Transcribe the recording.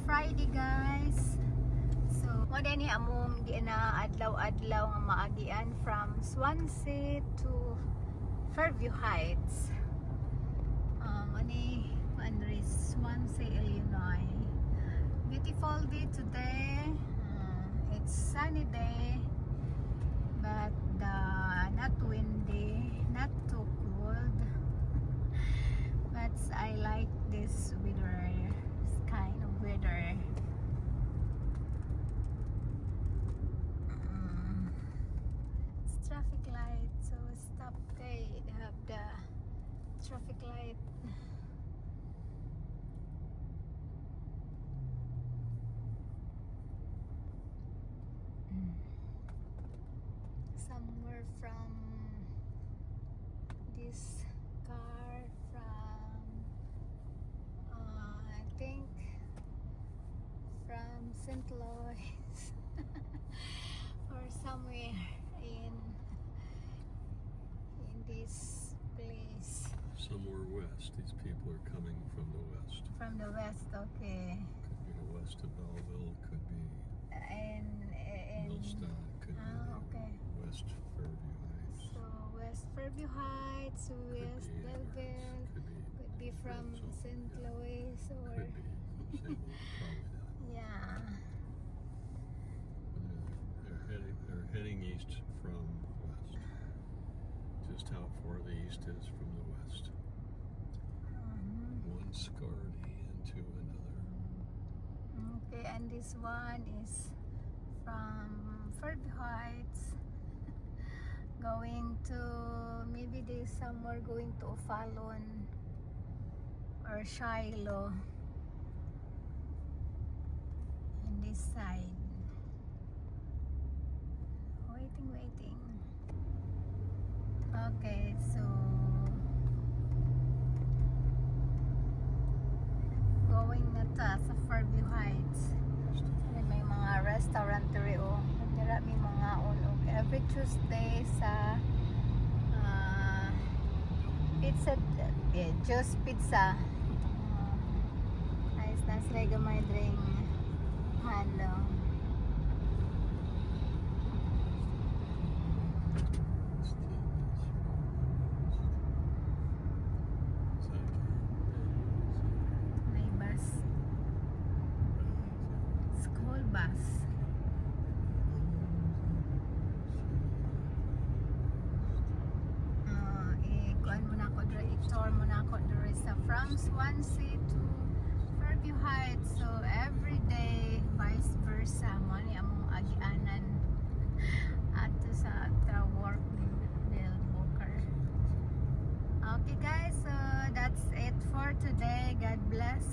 Friday guys. So, mo din among di na adlaw-adlaw nga maagian from Swansea to Fairview Heights. Ani Andres, Swansea, Illinois. Beautiful day today. It's sunny day, but not windy, not too cold. But I like this weather, this kind of weather. It's traffic light, so stop. Okay, they have the traffic light. Somewhere from this car from I think from St. Louis or somewhere in this place. Somewhere west. These people are coming from the west. From the west, okay. Could be west of Belleville, could be And Millstadt, could be okay. West Fairview Heights. So West Fairview Heights, West be Belleville, could be from St. Louis or Could be. St. Louis, probably not. yeah. But they're heading east from west. Just how far the east is from the west. One scarred hand to another. Okay, and this one is from Fairview Heights going to, maybe there's somewhere going to O'Fallon or Shiloh on this side. Waiting. Okay, so going na ta sa Fairview Heights. May mga restaurant diri o. Dira may mga unog. Every Tuesday sa pizza, Just Pizza. Nice na sila gamay drink handle. May bus. School bus. Kuan mo na ako diri, i-tour mo na ako diri sa from Swansea to Fairview Heights. So every day vice versa mo ni among agianan ato sa work ni Bill Booker. Okay guys, so that's it for today. God bless.